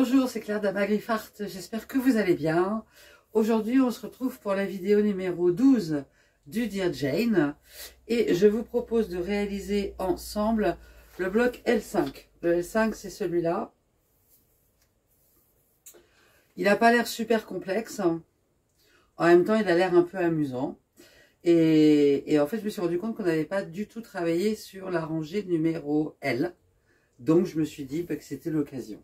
Bonjour, c'est Claire d'Amagrifart, j'espère que vous allez bien. Aujourd'hui, on se retrouve pour la vidéo numéro 12 du Dear Jane. Et je vous propose de réaliser ensemble le bloc L5. Le L5, c'est celui-là. Il n'a pas l'air super complexe. En même temps, il a l'air un peu amusant. Et en fait, je me suis rendu compte qu'on n'avait pas du tout travaillé sur la rangée numéro L. Donc, je me suis dit que c'était l'occasion.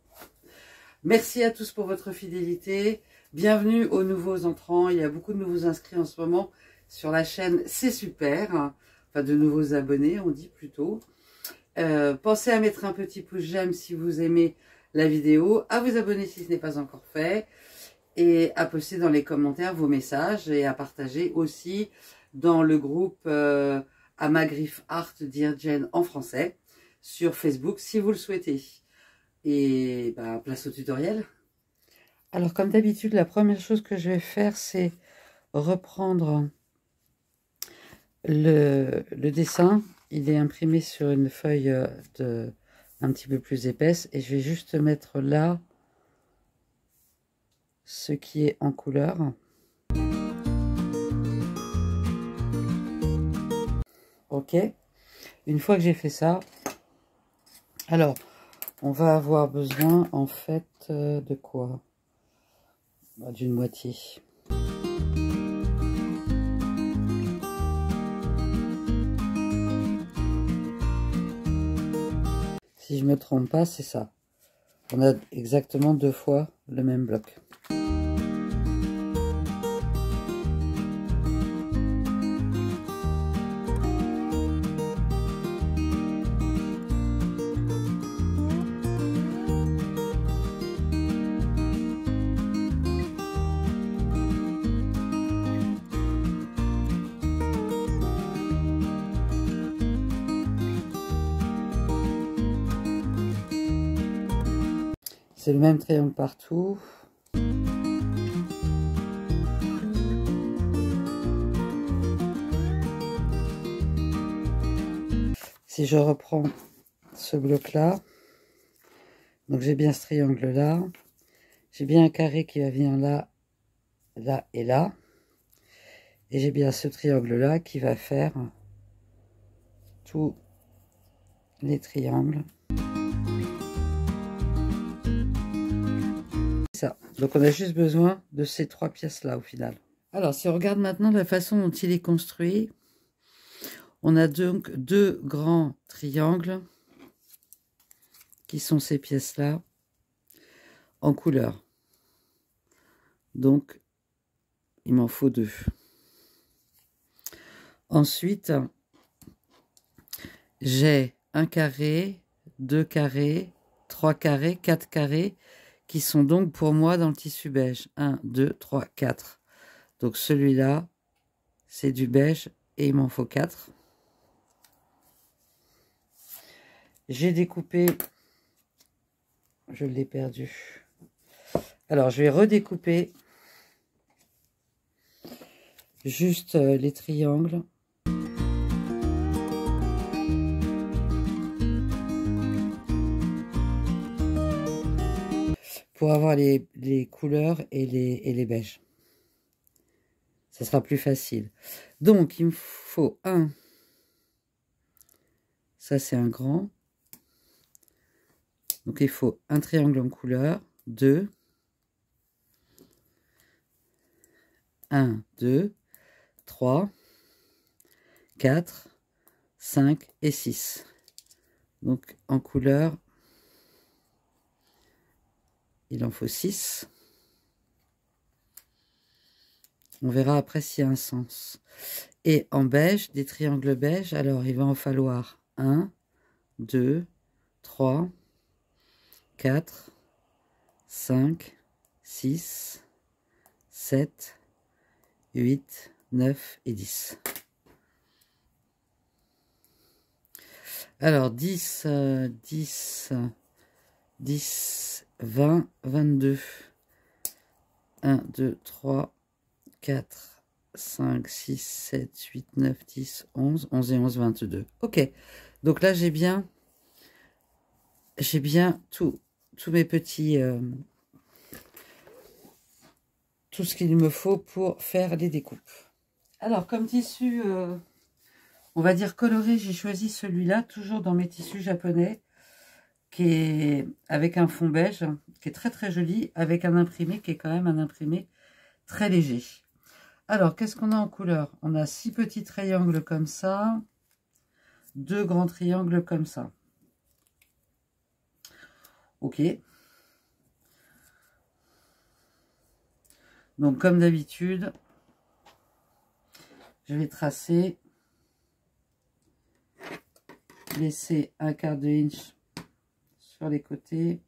Merci à tous pour votre fidélité. Bienvenue aux nouveaux entrants. Il y a beaucoup de nouveaux inscrits en ce moment sur la chaîne. C'est super. Enfin, de nouveaux abonnés, on dit plutôt. Pensez à mettre un petit pouce j'aime si vous aimez la vidéo, à vous abonner si ce n'est pas encore fait, et à poster dans les commentaires vos messages et à partager aussi dans le groupe Amagrifart Dear Jane en français sur Facebook si vous le souhaitez. Et place au tutoriel. Alors comme d'habitude, la première chose que je vais faire, c'est reprendre le dessin. Il est imprimé sur une feuille un petit peu plus épaisse et je vais juste mettre là ce qui est en couleur. Ok. Une fois que j'ai fait ça, alors on va avoir besoin en fait de quoi? D'une moitié. Si je me trompe pas, c'est ça. On a exactement 2 fois le même bloc. C'est le même triangle partout. Si je reprends ce bloc-là, donc j'ai bien ce triangle-là, j'ai bien un carré qui va venir là, là et là, et j'ai bien ce triangle-là qui va faire tous les triangles. Ça. Donc on a juste besoin de ces 3 pièces là au final. Alors si on regarde maintenant la façon dont il est construit, on a donc 2 grands triangles qui sont ces pièces là en couleur. Donc il m'en faut 2. Ensuite j'ai un carré, 2 carrés, 3 carrés, 4 carrés qui sont donc pour moi dans le tissu beige. 1, 2, 3, 4. Donc celui-là, c'est du beige et il m'en faut 4. J'ai découpé, je l'ai perdu. Alors je vais redécouper juste les triangles. Pour avoir les couleurs et les beiges. Ça sera plus facile. Donc, il me faut un. Ça, c'est un grand. Donc, il faut un triangle en couleur. 2. 1, 2, 3, 4, 5 et 6. Donc, en couleur, il en faut 6. On verra après s'il y a un sens. Et en beige, des triangles beige, alors il va en falloir 1, 2, 3, 4, 5, 6, 7, 8, 9 et 10. Alors 10, 10, 10, 20, 22. 1, 2, 3, 4, 5, 6, 7, 8, 9, 10, 11, 11 et 11, 22. Ok, donc là j'ai bien tous mes petits tout ce qu'il me faut pour faire les découpes. Alors, comme tissu, on va dire coloré, j'ai choisi celui-là, toujours dans mes tissus japonais, qui est avec un fond beige, qui est très très joli, avec un imprimé qui est quand même un imprimé très léger. Alors, qu'est-ce qu'on a en couleur? On a 6 petits triangles comme ça, 2 grands triangles comme ça. Ok. Donc, comme d'habitude, je vais tracer, laisser un quart de inch sur les côtés.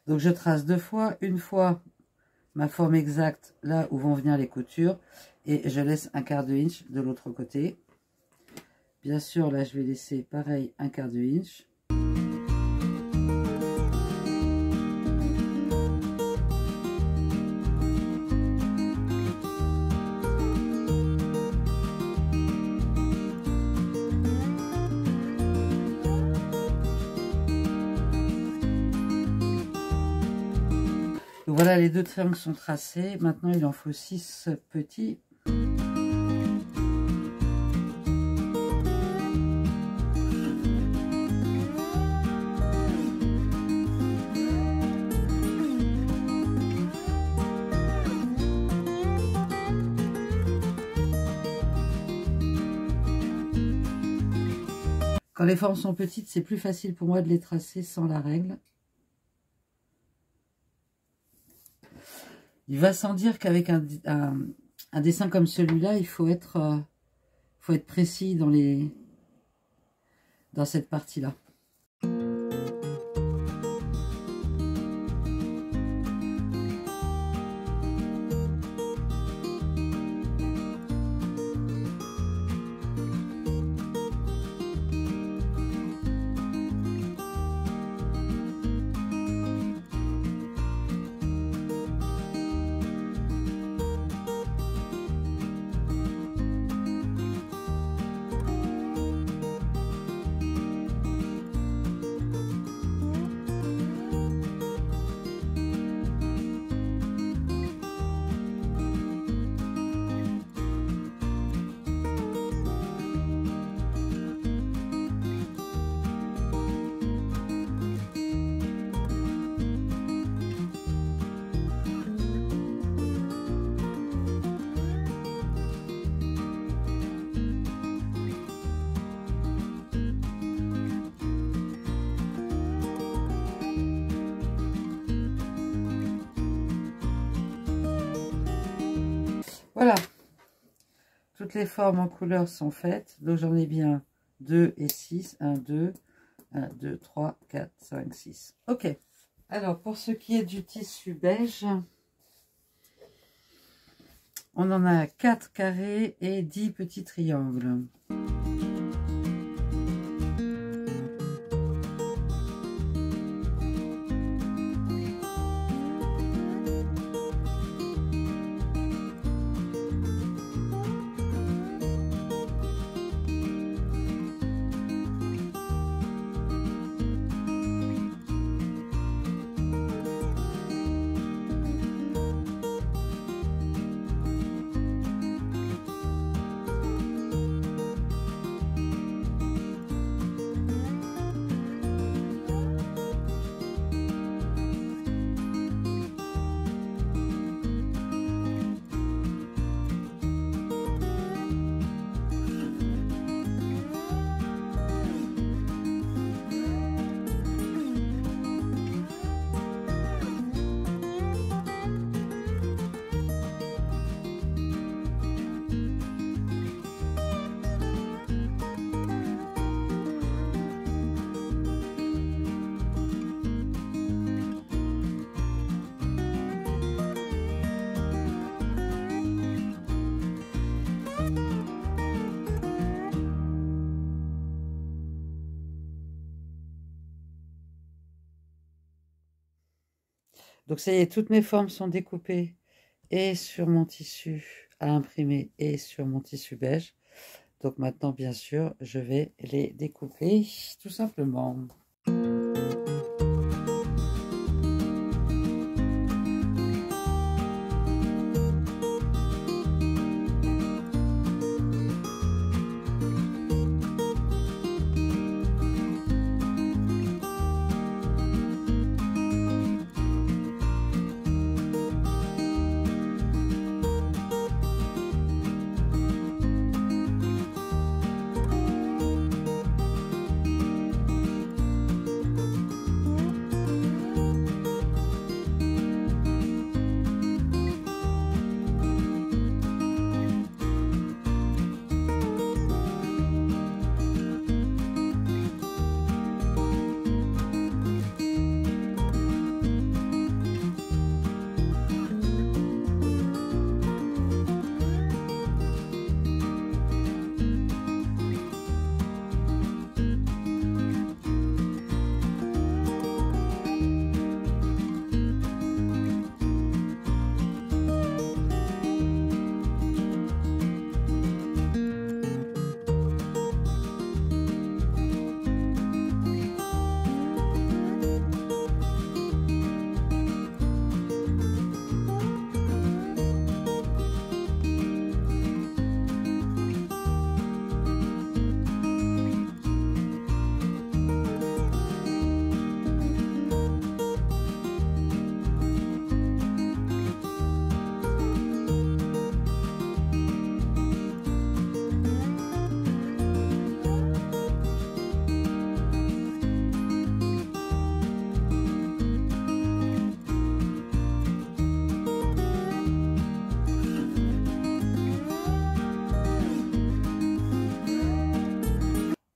Donc je trace 2 fois, une fois ma forme exacte là où vont venir les coutures et je laisse un quart de inch de l'autre côté. Bien sûr là je vais laisser pareil un quart de inch. Donc voilà, les 2 triangles sont tracés. Maintenant, il en faut 6 petits. Quand les formes sont petites, c'est plus facile pour moi de les tracer sans la règle. Il va sans dire qu'avec un dessin comme celui-là, il faut être précis dans cette partie-là. Voilà, toutes les formes en couleur sont faites. Donc j'en ai bien 2 et 6. 1, 2, 1, 2, 3, 4, 5, 6. Ok. Alors pour ce qui est du tissu beige, on en a 4 carrés et 10 petits triangles. Donc ça y est, toutes mes formes sont découpées et sur mon tissu à imprimer et sur mon tissu beige. Donc maintenant, bien sûr, je vais les découper tout simplement.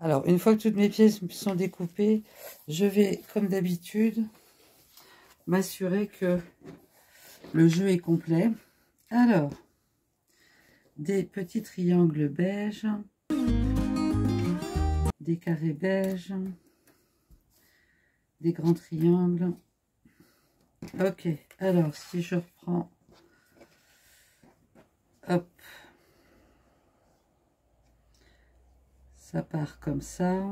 Alors, une fois que toutes mes pièces sont découpées, je vais, comme d'habitude, m'assurer que le jeu est complet. Alors, des petits triangles beige, des carrés beige, des grands triangles. Ok, alors si je reprends, hop, ça part comme ça.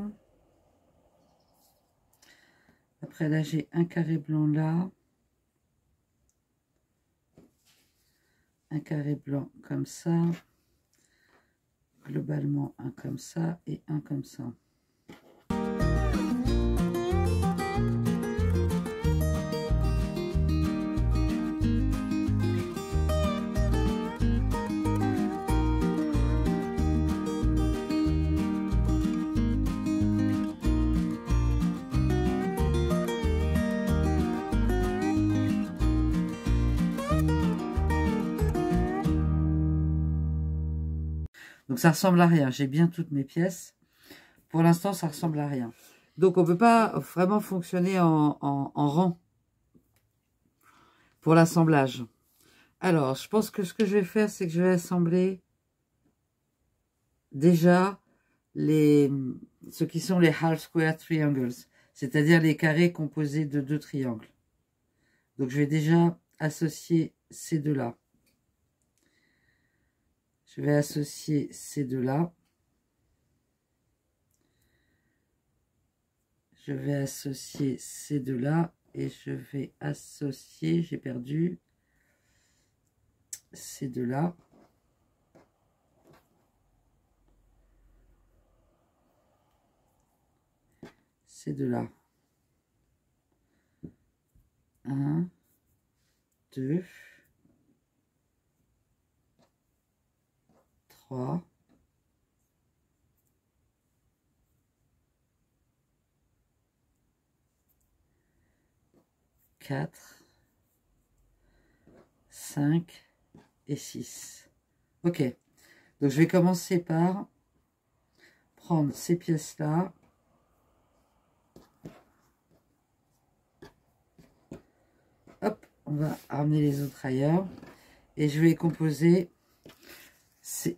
Après là, j'ai un carré blanc là, un carré blanc comme ça, globalement un comme ça et un comme ça. Donc ça ressemble à rien, j'ai bien toutes mes pièces. Pour l'instant, ça ressemble à rien. Donc on ne peut pas vraiment fonctionner en rang pour l'assemblage. Alors, je pense que ce que je vais faire, c'est que je vais assembler déjà ce qui sont les half square triangles, c'est-à-dire les carrés composés de deux triangles. Donc je vais déjà associer ces deux-là. Je vais associer ces deux-là. Je vais associer ces deux-là. Et je vais associer, j'ai perdu, ces deux-là. Ces deux-là. 1, 2, 3, 4, 5 et 6. Ok, donc je vais commencer par prendre ces pièces-là. Hop, on va ramener les autres ailleurs. Et je vais composer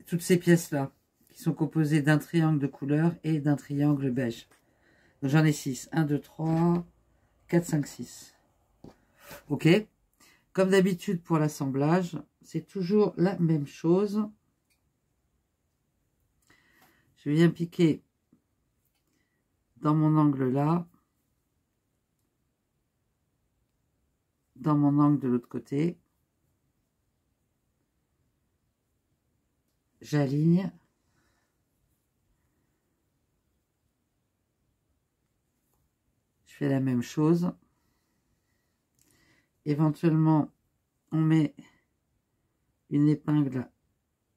toutes ces pièces-là, qui sont composées d'un triangle de couleur et d'un triangle beige. Donc j'en ai 6. 1, 2, 3, 4, 5, 6. Ok. Comme d'habitude pour l'assemblage, c'est toujours la même chose. Je viens piquer dans mon angle là, dans mon angle de l'autre côté. J'aligne. Je fais la même chose. Éventuellement, on met une épingle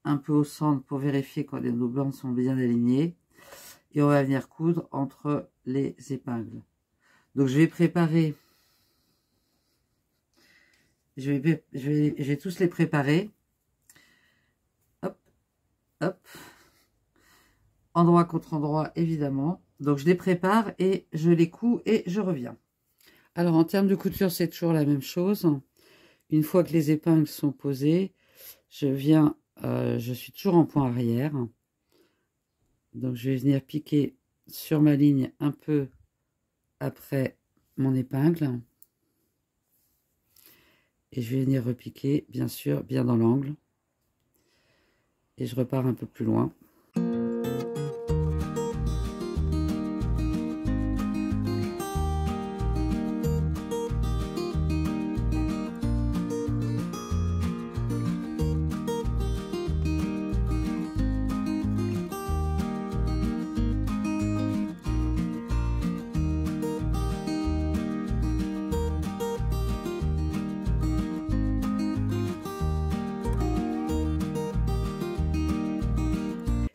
un peu au centre pour vérifier quand les nos bandes sont bien alignées. Et on va venir coudre entre les épingles. Donc je vais préparer, je vais tous les préparer. Hop, hop. Endroit contre endroit, évidemment. Donc je les prépare et je les couds et je reviens. Alors en termes de couture, c'est toujours la même chose. Une fois que les épingles sont posées, je suis toujours en point arrière. Donc je vais venir piquer sur ma ligne un peu après mon épingle. Et je vais venir repiquer, bien sûr, bien dans l'angle. Et je repars un peu plus loin.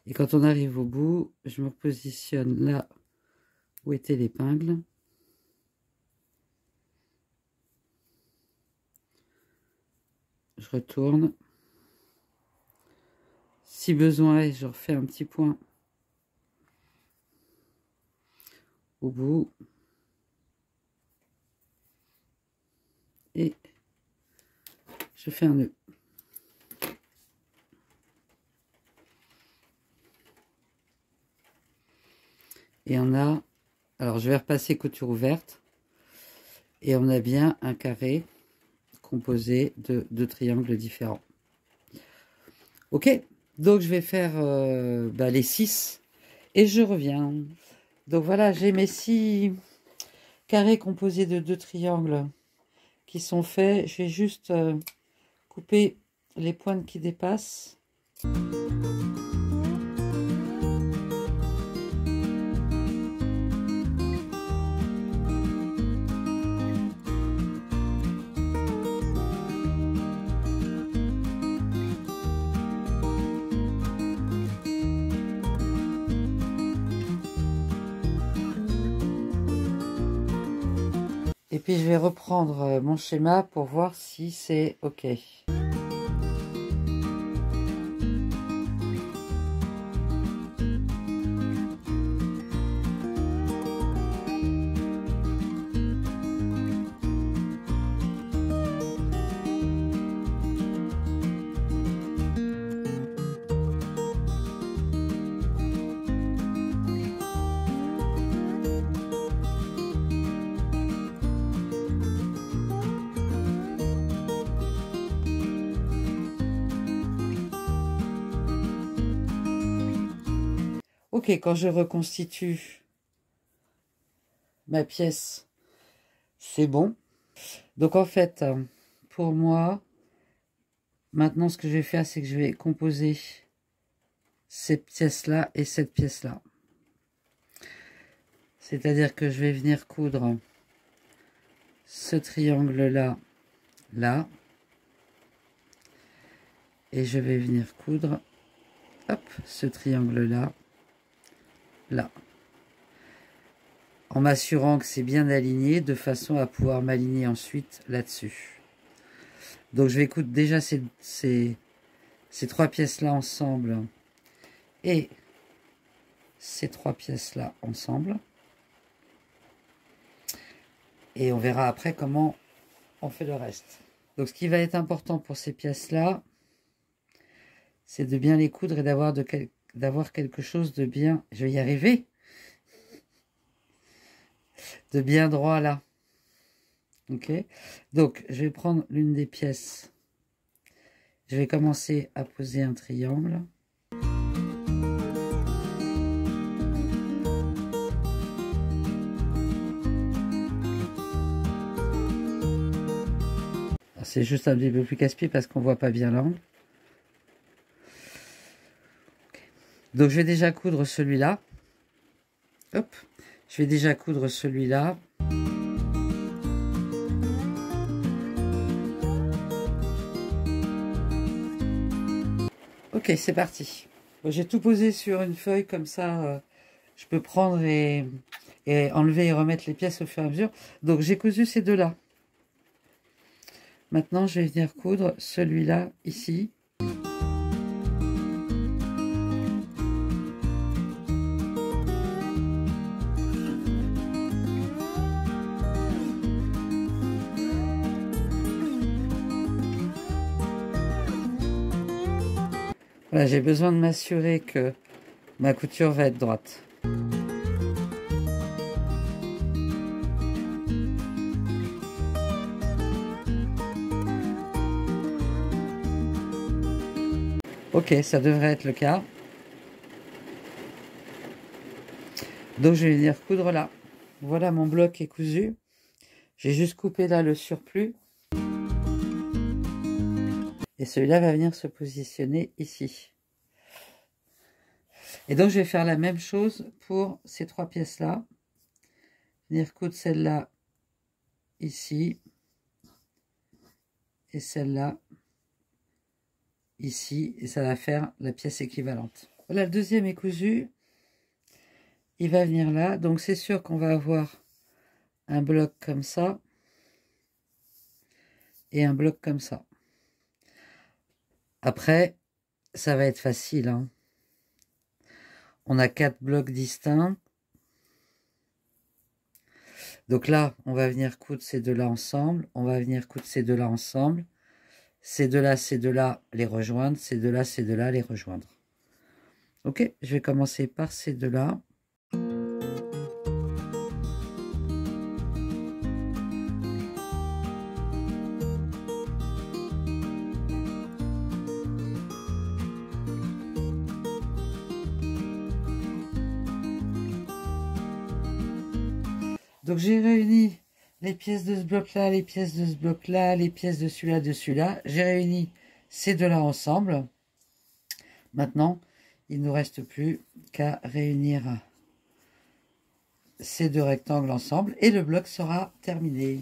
Et quand on arrive au bout, je me repositionne là où était l'épingle. Je retourne. Si besoin est, je refais un petit point au bout. Et je fais un nœud. Et on a, alors je vais repasser couture ouverte, et on a bien un carré composé de deux triangles différents. Ok, donc je vais faire les 6 et je reviens. Donc voilà, j'ai mes 6 carrés composés de deux triangles qui sont faits. Je vais juste couper les pointes qui dépassent. Et puis je vais reprendre mon schéma pour voir si c'est OK. Ok, quand je reconstitue ma pièce, c'est bon. Donc en fait, pour moi, maintenant ce que je vais faire, c'est que je vais composer cette pièce-là et cette pièce-là. C'est-à-dire que je vais venir coudre ce triangle-là, là. Et je vais venir coudre, hop, ce triangle-là, là. En m'assurant que c'est bien aligné, de façon à pouvoir m'aligner ensuite là-dessus. Donc je vais coudre déjà ces trois pièces-là ensemble et ces trois pièces-là ensemble. Et on verra après comment on fait le reste. Donc ce qui va être important pour ces pièces-là, c'est de bien les coudre et d'avoir quelque chose de bien, je vais y arriver, de bien droit là. Ok, donc je vais prendre l'une des pièces. Je vais commencer à poser un triangle. C'est juste un petit peu plus casse-pied parce qu'on voit pas bien l'angle. Okay. Donc je vais déjà coudre celui-là. Hop, je vais déjà coudre celui-là. Ok, c'est parti. Bon, j'ai tout posé sur une feuille comme ça. Je peux prendre et enlever et remettre les pièces au fur et à mesure. Donc j'ai cousu ces deux-là. Maintenant, je vais venir coudre celui-là ici. Voilà, j'ai besoin de m'assurer que ma couture va être droite. Ok, ça devrait être le cas. Donc je vais venir coudre là. Voilà, mon bloc est cousu. J'ai juste coupé là le surplus. Et celui-là va venir se positionner ici. Et donc je vais faire la même chose pour ces trois pièces-là. Venir coudre celle-là ici. Et celle-là ici. Et ça va faire la pièce équivalente. Voilà, le deuxième est cousu. Il va venir là. Donc c'est sûr qu'on va avoir un bloc comme ça. Et un bloc comme ça. Après, ça va être facile, hein. On a 4 blocs distincts. Donc là, on va venir coudre ces deux-là ensemble. On va venir coudre ces deux-là ensemble. Ces deux-là, les rejoindre. Ces deux-là, les rejoindre. Ok, je vais commencer par ces deux-là. Donc j'ai réuni les pièces de ce bloc-là, les pièces de ce bloc-là, les pièces de celui-là, J'ai réuni ces deux-là ensemble. Maintenant, il ne nous reste plus qu'à réunir ces deux rectangles ensemble et le bloc sera terminé.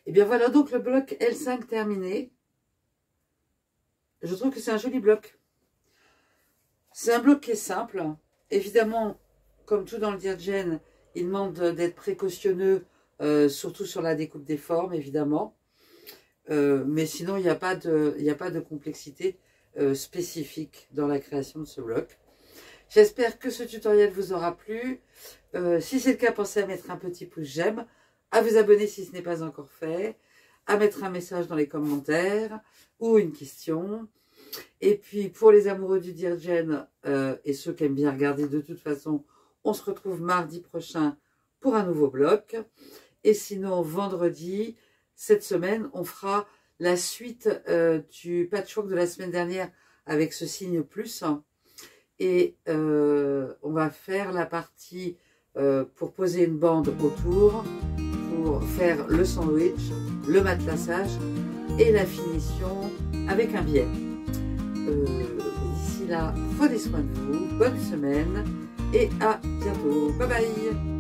Et bien voilà donc le bloc L5 terminé. Je trouve que c'est un joli bloc. C'est un bloc qui est simple. Évidemment, comme tout dans le Dirgen, il demande d'être précautionneux, surtout sur la découpe des formes, évidemment. Mais sinon, il n'y a pas de complexité spécifique dans la création de ce bloc. J'espère que ce tutoriel vous aura plu. Si c'est le cas, pensez à mettre un petit pouce j'aime, à vous abonner si ce n'est pas encore fait, à mettre un message dans les commentaires ou une question. Et puis, pour les amoureux du Dirgen et ceux qui aiment bien regarder de toute façon, on se retrouve mardi prochain pour un nouveau bloc. Et sinon, vendredi, cette semaine, on fera la suite du patchwork de la semaine dernière avec ce signe plus. Et on va faire la partie pour poser une bande autour, pour faire le sandwich, le matelassage et la finition avec un biais. D'ici là, prenez soin de vous, bonne semaine et à bientôt. Bye bye.